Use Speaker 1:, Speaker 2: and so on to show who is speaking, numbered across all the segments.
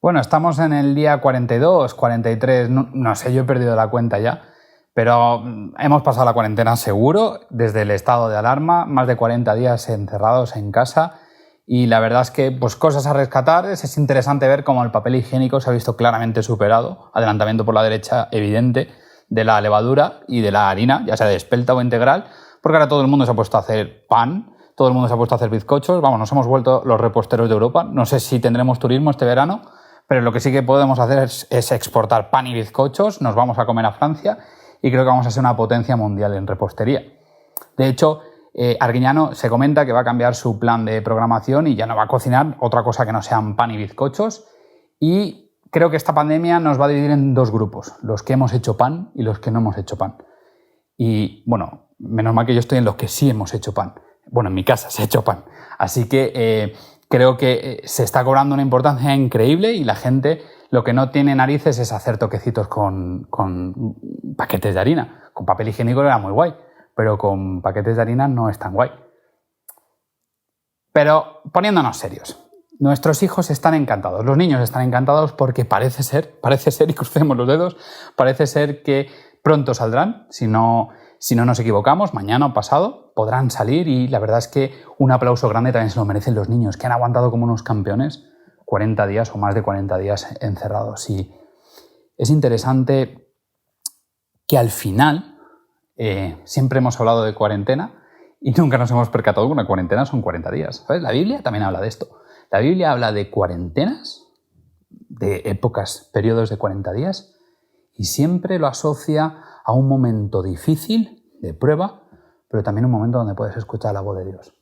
Speaker 1: Bueno, estamos en el día 42, 43, no sé, yo he perdido la cuenta ya, pero hemos pasado la cuarentena seguro, desde el estado de alarma, más de 40 días encerrados en casa y la verdad es que pues cosas a rescatar. Es interesante ver cómo el papel higiénico se ha visto claramente superado, adelantamiento por la derecha evidente de la levadura y de la harina, ya sea de espelta o integral, porque ahora todo el mundo se ha puesto a hacer pan, todo el mundo se ha puesto a hacer bizcochos, vamos, nos hemos vuelto los reposteros de Europa, no sé si tendremos turismo este verano, pero lo que sí que podemos hacer es exportar pan y bizcochos, nos vamos a comer a Francia y creo que vamos a ser una potencia mundial en repostería. De hecho, Arguiñano se comenta que va a cambiar su plan de programación y ya no va a cocinar otra cosa que no sean pan y bizcochos. Y creo que esta pandemia nos va a dividir en dos grupos, los que hemos hecho pan y los que no hemos hecho pan. Y bueno, menos mal que yo estoy en los que sí hemos hecho pan. Bueno, en mi casa se ha hecho pan. Así que creo que se está cobrando una importancia increíble y la gente lo que no tiene narices es hacer toquecitos con paquetes de harina. Con papel higiénico era muy guay, pero con paquetes de harina no es tan guay. Pero poniéndonos serios, nuestros hijos están encantados, los niños están encantados porque parece ser, y crucemos los dedos, parece ser que pronto saldrán, si no nos equivocamos, mañana o pasado podrán salir y la verdad es que un aplauso grande también se lo merecen los niños, que han aguantado como unos campeones 40 días o más de 40 días encerrados. Y es interesante que al final siempre hemos hablado de cuarentena y nunca nos hemos percatado que una cuarentena son 40 días. ¿Sabes? La Biblia también habla de esto. La Biblia habla de cuarentenas, de épocas, periodos de 40 días, y siempre lo asocia a un momento difícil, de prueba, pero también un momento donde puedes escuchar la voz de Dios.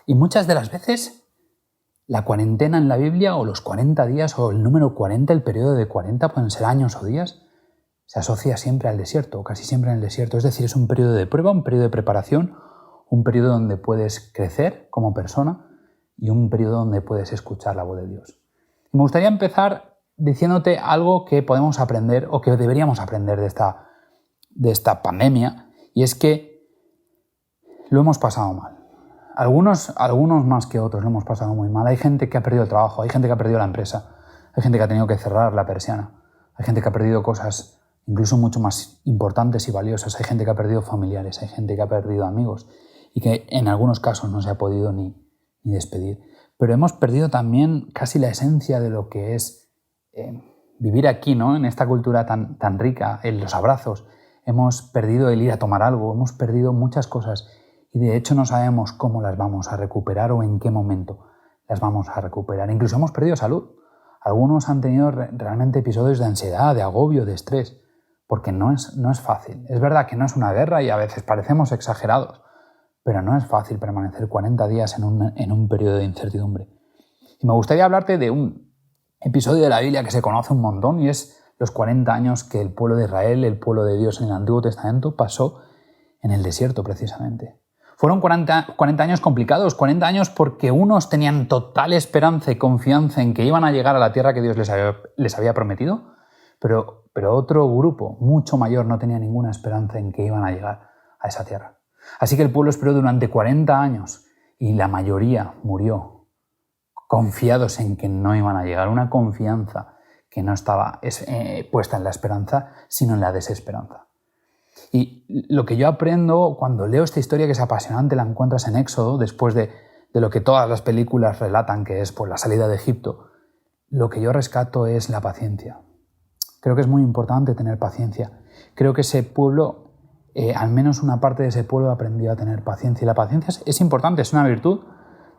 Speaker 1: Y muchas de las veces la cuarentena en la Biblia, o los 40 días, o el número 40, el periodo de 40, pueden ser años o días, se asocia siempre al desierto, o casi siempre en el desierto. Es decir, es un periodo de prueba, un periodo de preparación, un periodo donde puedes crecer como persona y un periodo donde puedes escuchar la voz de Dios. Y me gustaría empezar diciéndote algo que podemos aprender o que deberíamos aprender de esta pandemia, y es que lo hemos pasado mal. Algunos más que otros lo hemos pasado muy mal. Hay gente que ha perdido el trabajo, hay gente que ha perdido la empresa, hay gente que ha tenido que cerrar la persiana, hay gente que ha perdido cosas incluso mucho más importantes y valiosas, hay gente que ha perdido familiares, hay gente que ha perdido amigos y que en algunos casos no se ha podido ni despedir. Pero hemos perdido también casi la esencia de lo que es vivir aquí, ¿no? En esta cultura tan rica, en los abrazos. Hemos perdido el ir a tomar algo, hemos perdido muchas cosas y de hecho no sabemos cómo las vamos a recuperar o en qué momento las vamos a recuperar. Incluso hemos perdido salud. Algunos han tenido realmente episodios de ansiedad, de agobio, de estrés, porque no es fácil. Es verdad que no es una guerra y a veces parecemos exagerados, pero no es fácil permanecer 40 días en un periodo de incertidumbre. Y me gustaría hablarte de un episodio de la Biblia que se conoce un montón y es los 40 años que el pueblo de Israel, el pueblo de Dios en el Antiguo Testamento, pasó en el desierto precisamente. Fueron 40 años complicados, 40 años porque unos tenían total esperanza y confianza en que iban a llegar a la tierra que Dios les había prometido, pero otro grupo mucho mayor no tenía ninguna esperanza en que iban a llegar a esa tierra. Así que el pueblo esperó durante 40 años y la mayoría murió confiados en que no iban a llegar. Una confianza que no estaba puesta en la esperanza, sino en la desesperanza. Y lo que yo aprendo cuando leo esta historia, que es apasionante, la encuentras en Éxodo, después de lo que todas las películas relatan, que es pues, la salida de Egipto, lo que yo rescato es la paciencia. Creo que es muy importante tener paciencia. Creo que ese pueblo, al menos una parte de ese pueblo, aprendió a tener paciencia. Y la paciencia es importante, es una virtud,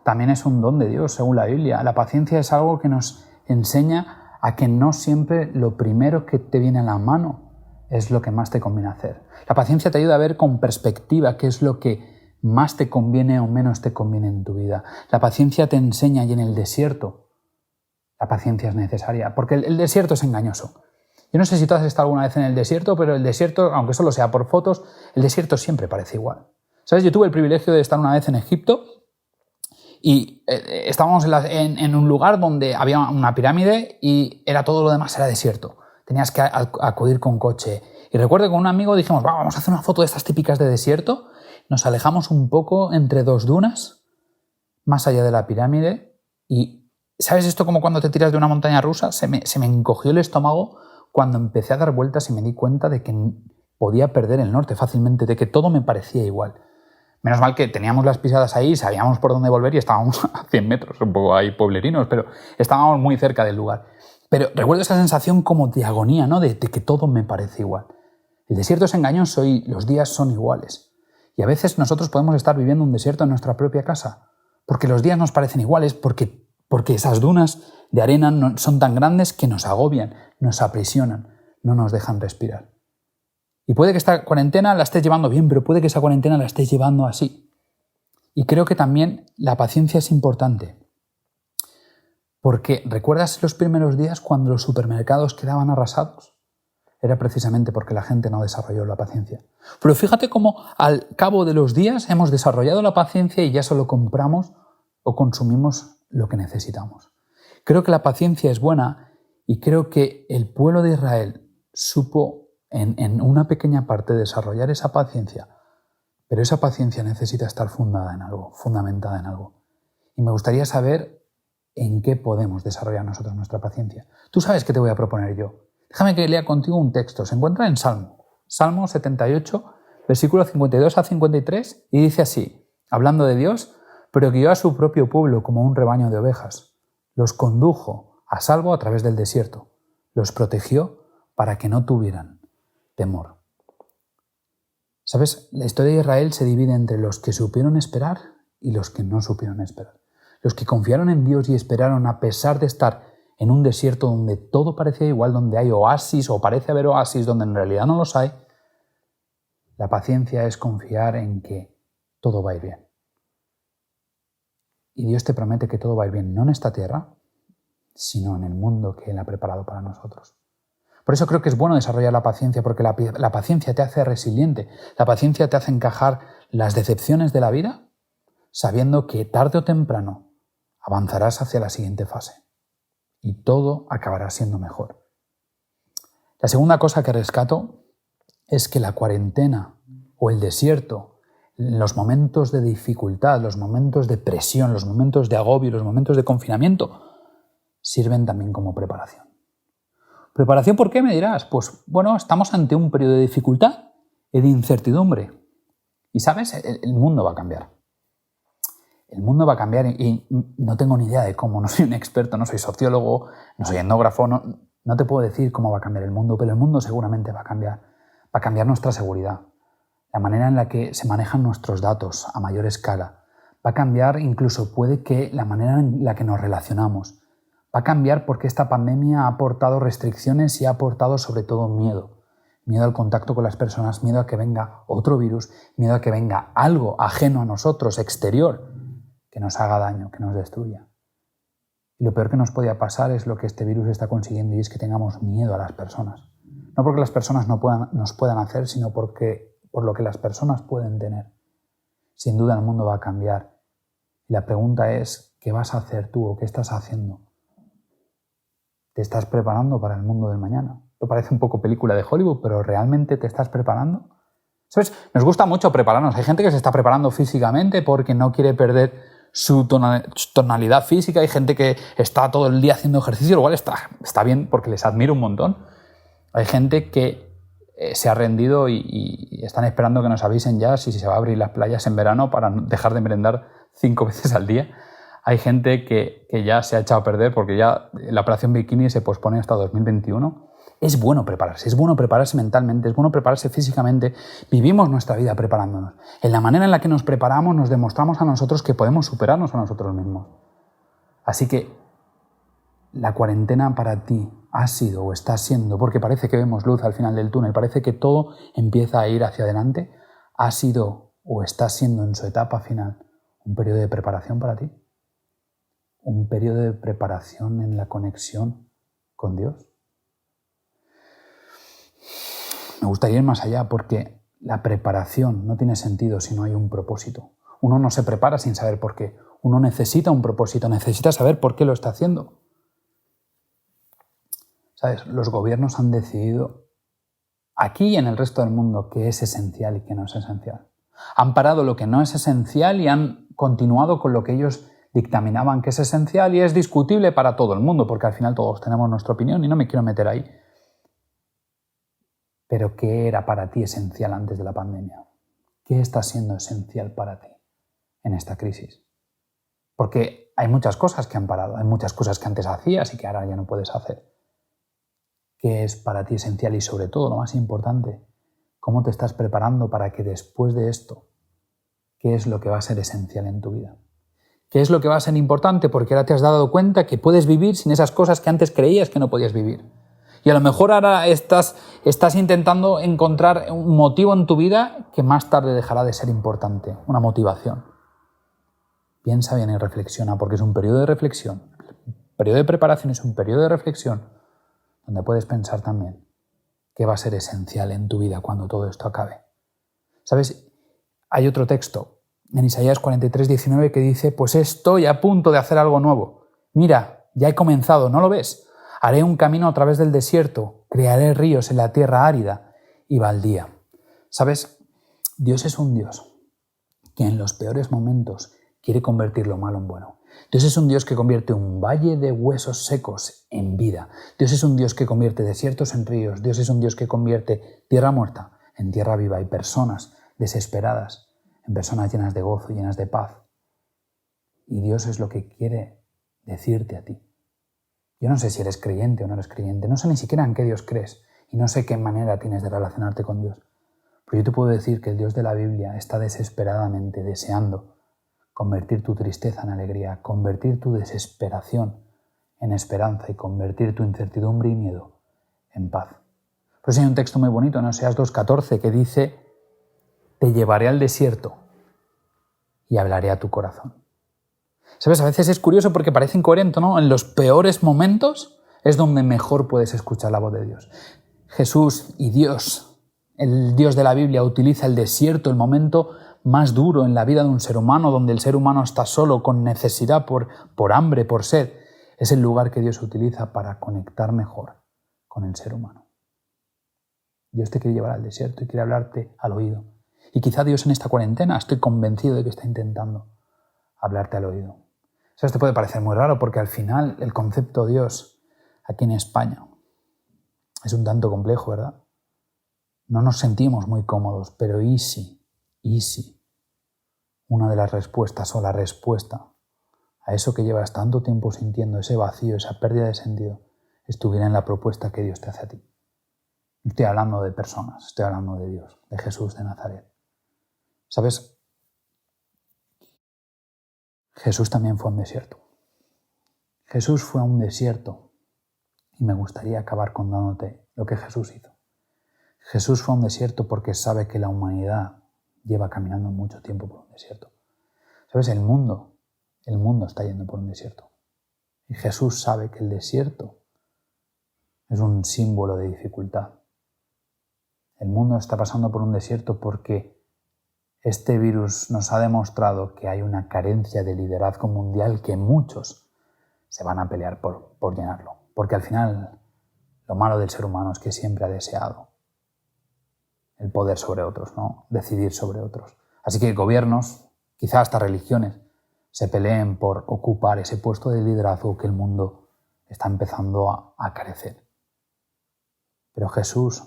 Speaker 1: también es un don de Dios, según la Biblia. La paciencia es algo que nos enseña a que no siempre lo primero que te viene a la mano es lo que más te conviene hacer. La paciencia te ayuda a ver con perspectiva qué es lo que más te conviene o menos te conviene en tu vida. La paciencia te enseña, y en el desierto la paciencia es necesaria, porque el desierto es engañoso. Yo no sé si tú has estado alguna vez en el desierto, pero el desierto, aunque solo sea por fotos, el desierto siempre parece igual. ¿Sabes? Yo tuve el privilegio de estar una vez en Egipto y estábamos en un lugar donde había una pirámide y todo lo demás era desierto. Tenías que acudir con coche. Y recuerdo que con un amigo dijimos, vamos a hacer una foto de estas típicas de desierto. Nos alejamos un poco entre dos dunas, más allá de la pirámide, y ¿Sabes esto como cuando te tiras de una montaña rusa? Se me encogió el estómago cuando empecé a dar vueltas y me di cuenta de que podía perder el norte fácilmente, de que todo me parecía igual. Menos mal que teníamos las pisadas ahí, sabíamos por dónde volver y estábamos a 100 metros, un poco ahí pueblerinos, pero estábamos muy cerca del lugar. Pero recuerdo esa sensación como de agonía, ¿no? De que todo me parece igual. El desierto es engañoso y los días son iguales. Y a veces nosotros podemos estar viviendo un desierto en nuestra propia casa, porque los días nos parecen iguales, porque esas dunas de arena son tan grandes que nos agobian, nos aprisionan, no nos dejan respirar. Y puede que esta cuarentena la estés llevando bien, pero puede que esa cuarentena la estés llevando así. Y creo que también la paciencia es importante. Porque ¿recuerdas los primeros días cuando los supermercados quedaban arrasados? Era precisamente porque la gente no desarrolló la paciencia. Pero fíjate cómo al cabo de los días hemos desarrollado la paciencia y ya solo compramos o consumimos lo que necesitamos. Creo que la paciencia es buena y creo que el pueblo de Israel supo en una pequeña parte desarrollar esa paciencia, pero esa paciencia necesita estar fundada en algo, fundamentada en algo. Y me gustaría saber en qué podemos desarrollar nosotros nuestra paciencia. Tú sabes qué te voy a proponer yo. Déjame que lea contigo un texto. Se encuentra en Salmo 78, versículos 52 a 53, y dice así, hablando de Dios, pero guió a su propio pueblo como un rebaño de ovejas. Los condujo a salvo a través del desierto. Los protegió para que no tuvieran temor. ¿Sabes? La historia de Israel se divide entre los que supieron esperar y los que no supieron esperar. Los que confiaron en Dios y esperaron a pesar de estar en un desierto donde todo parecía igual, donde hay oasis o parece haber oasis donde en realidad no los hay. La paciencia es confiar en que todo va a ir bien. Y Dios te promete que todo va a ir bien, no en esta tierra, sino en el mundo que Él ha preparado para nosotros. Por eso creo que es bueno desarrollar la paciencia, porque la paciencia te hace resiliente, la paciencia te hace encajar las decepciones de la vida, sabiendo que tarde o temprano avanzarás hacia la siguiente fase y todo acabará siendo mejor. La segunda cosa que rescato es que la cuarentena o el desierto, los momentos de dificultad, los momentos de presión, los momentos de agobio, los momentos de confinamiento, sirven también como preparación. ¿Preparación por qué, me dirás? Pues bueno, estamos ante un periodo de dificultad y de incertidumbre. Y ¿sabes? El mundo va a cambiar. El mundo va a cambiar y no tengo ni idea de cómo. No soy un experto, no soy sociólogo, no soy etnógrafo, no te puedo decir cómo va a cambiar el mundo, pero el mundo seguramente va a cambiar. Va a cambiar nuestra seguridad, la manera en la que se manejan nuestros datos a mayor escala. Va a cambiar incluso, puede que, la manera en la que nos relacionamos. Va a cambiar porque esta pandemia ha aportado restricciones y ha aportado sobre todo miedo. Miedo al contacto con las personas, miedo a que venga otro virus, miedo a que venga algo ajeno a nosotros, exterior, que nos haga daño, que nos destruya. Y lo peor que nos podía pasar es lo que este virus está consiguiendo, y es que tengamos miedo a las personas. No porque las personas nos puedan hacer, sino por lo que las personas pueden tener. Sin duda el mundo va a cambiar. Y la pregunta es, ¿qué vas a hacer tú o qué estás haciendo? ¿Te estás preparando para el mundo del mañana? Esto parece un poco película de Hollywood, pero ¿realmente te estás preparando? ¿Sabes? Nos gusta mucho prepararnos. Hay gente que se está preparando físicamente porque no quiere perder su tonalidad física. Hay gente que está todo el día haciendo ejercicio, lo cual está bien porque les admiro un montón. Hay gente que se ha rendido y están esperando que nos avisen ya si se va a abrir las playas en verano para dejar de merendar 5 veces al día. Hay gente que ya se ha echado a perder porque ya la operación bikini se pospone hasta 2021. Es bueno prepararse mentalmente, es bueno prepararse físicamente. Vivimos nuestra vida preparándonos. En la manera en la que nos preparamos nos demostramos a nosotros que podemos superarnos a nosotros mismos. Así que la cuarentena para ti ha sido o está siendo, porque parece que vemos luz al final del túnel, parece que todo empieza a ir hacia adelante, ha sido o está siendo en su etapa final un periodo de preparación para ti. Un periodo de preparación en la conexión con Dios. Me gustaría ir más allá porque la preparación no tiene sentido si no hay un propósito. Uno no se prepara sin saber por qué. Uno necesita un propósito, necesita saber por qué lo está haciendo. ¿Sabes? Los gobiernos han decidido aquí y en el resto del mundo qué es esencial y qué no es esencial. Han parado lo que no es esencial y han continuado con lo que ellos dictaminaban que es esencial y es discutible para todo el mundo, porque al final todos tenemos nuestra opinión y no me quiero meter ahí. Pero ¿qué era para ti esencial antes de la pandemia? ¿Qué está siendo esencial para ti en esta crisis? Porque hay muchas cosas que han parado, hay muchas cosas que antes hacías y que ahora ya no puedes hacer. ¿Qué es para ti esencial? Y sobre todo, lo más importante, ¿cómo te estás preparando para que después de esto, qué es lo que va a ser esencial en tu vida? ¿Qué es lo que va a ser importante? Porque ahora te has dado cuenta que puedes vivir sin esas cosas que antes creías que no podías vivir. Y a lo mejor ahora estás intentando encontrar un motivo en tu vida que más tarde dejará de ser importante, una motivación. Piensa bien y reflexiona, porque es un periodo de reflexión. El periodo de preparación es un periodo de reflexión donde puedes pensar también qué va a ser esencial en tu vida cuando todo esto acabe. ¿Sabes? Hay otro texto en Isaías 43:19 que dice: pues estoy a punto de hacer algo nuevo. Mira, ya he comenzado, ¿no lo ves? Haré un camino a través del desierto, crearé ríos en la tierra árida y baldía. ¿Sabes? Dios es un Dios que en los peores momentos quiere convertir lo malo en bueno. Dios es un Dios que convierte un valle de huesos secos en vida. Dios es un Dios que convierte desiertos en ríos. Dios es un Dios que convierte tierra muerta en tierra viva y personas desesperadas en personas llenas de gozo, llenas de paz. Y Dios es lo que quiere decirte a ti. Yo no sé si eres creyente o no eres creyente, no sé ni siquiera en qué Dios crees y no sé qué manera tienes de relacionarte con Dios. Pero yo te puedo decir que el Dios de la Biblia está desesperadamente deseando convertir tu tristeza en alegría, convertir tu desesperación en esperanza y convertir tu incertidumbre y miedo en paz. Por eso hay un texto muy bonito en Oseas 2:14 que dice: te llevaré al desierto y hablaré a tu corazón. ¿Sabes? A veces es curioso porque parece incoherente, ¿no? En los peores momentos es donde mejor puedes escuchar la voz de Dios. Jesús y Dios, el Dios de la Biblia, utiliza el desierto, el momento más duro en la vida de un ser humano, donde el ser humano está solo, con necesidad, por hambre, por sed. Es el lugar que Dios utiliza para conectar mejor con el ser humano. Dios te quiere llevar al desierto y quiere hablarte al oído. Y quizá Dios en esta cuarentena, estoy convencido de que está intentando hablarte al oído. Eso te puede parecer muy raro porque al final el concepto Dios aquí en España es un tanto complejo, ¿verdad? No nos sentimos muy cómodos, pero ¿y si una de las respuestas o la respuesta a eso que llevas tanto tiempo sintiendo, ese vacío, esa pérdida de sentido, estuviera en la propuesta que Dios te hace a ti? No estoy hablando de personas, estoy hablando de Dios, de Jesús de Nazaret. ¿Sabes? Jesús también fue a un desierto. Jesús fue a un desierto y me gustaría acabar contándote lo que Jesús hizo. Jesús fue a un desierto porque sabe que la humanidad lleva caminando mucho tiempo por un desierto. ¿Sabes? El mundo está yendo por un desierto. Y Jesús sabe que el desierto es un símbolo de dificultad. El mundo está pasando por un desierto porque este virus nos ha demostrado que hay una carencia de liderazgo mundial que muchos se van a pelear por llenarlo. Porque al final lo malo del ser humano es que siempre ha deseado el poder sobre otros, ¿no? Decidir sobre otros. Así que gobiernos, quizás hasta religiones, se peleen por ocupar ese puesto de liderazgo que el mundo está empezando a carecer. Pero Jesús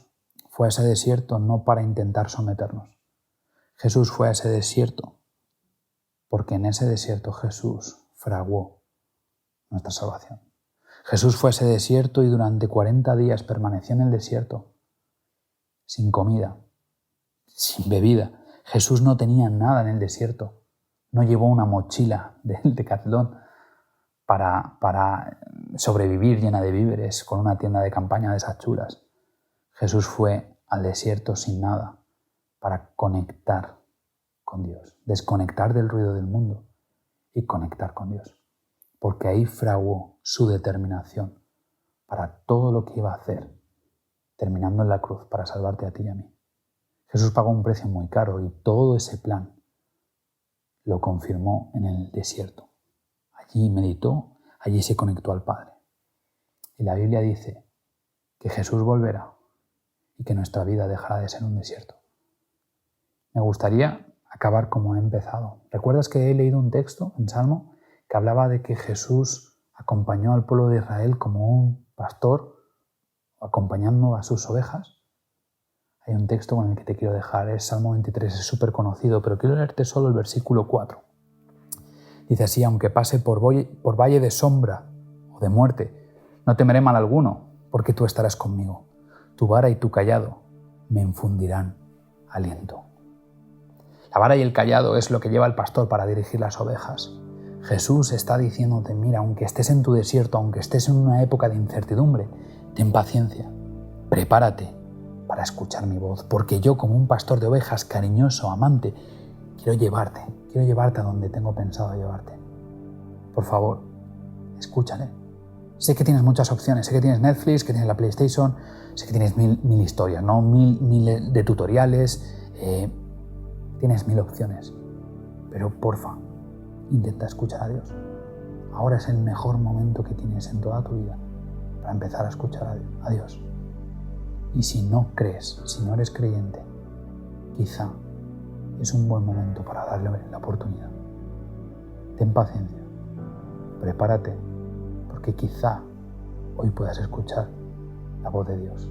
Speaker 1: fue a ese desierto no para intentar someternos. Jesús fue a ese desierto porque en ese desierto Jesús fraguó nuestra salvación. Jesús fue a ese desierto y durante 40 días permaneció en el desierto, sin comida, sin bebida. Jesús no tenía nada en el desierto. No llevó una mochila del Decathlon para sobrevivir llena de víveres con una tienda de campaña de esas chulas. Jesús fue al desierto sin nada para conectar con Dios, desconectar del ruido del mundo y conectar con Dios. Porque ahí fraguó su determinación para todo lo que iba a hacer, terminando en la cruz para salvarte a ti y a mí. Jesús pagó un precio muy caro y todo ese plan lo confirmó en el desierto. Allí meditó, allí se conectó al Padre. Y la Biblia dice que Jesús volverá y que nuestra vida dejará de ser un desierto. Me gustaría acabar como he empezado. ¿Recuerdas que he leído un texto en Salmo que hablaba de que Jesús acompañó al pueblo de Israel como un pastor acompañando a sus ovejas. Hay un texto con el que te quiero dejar, es Salmo 23, es súper conocido, pero quiero leerte solo el versículo 4. Dice así: aunque pase por valle de sombra o de muerte, no temeré mal alguno, porque tú estarás conmigo. Tu vara y tu cayado me infundirán aliento. La vara y el cayado es lo que lleva el pastor para dirigir las ovejas. Jesús está diciéndote: mira, aunque estés en tu desierto, aunque estés en una época de incertidumbre, ten paciencia, prepárate para escuchar mi voz, porque yo, como un pastor de ovejas cariñoso, amante, quiero llevarte a donde tengo pensado llevarte. Por favor, escúchale. Sé que tienes muchas opciones, sé que tienes Netflix, que tienes la PlayStation, sé que tienes mil historias, ¿no? Mil de tutoriales, tienes 1000 opciones, pero porfa, intenta escuchar a Dios. Ahora es el mejor momento que tienes en toda tu vida para empezar a escuchar a Dios. Y si no crees, si no eres creyente, quizá es un buen momento para darle la oportunidad. Ten paciencia, prepárate, porque quizá hoy puedas escuchar la voz de Dios.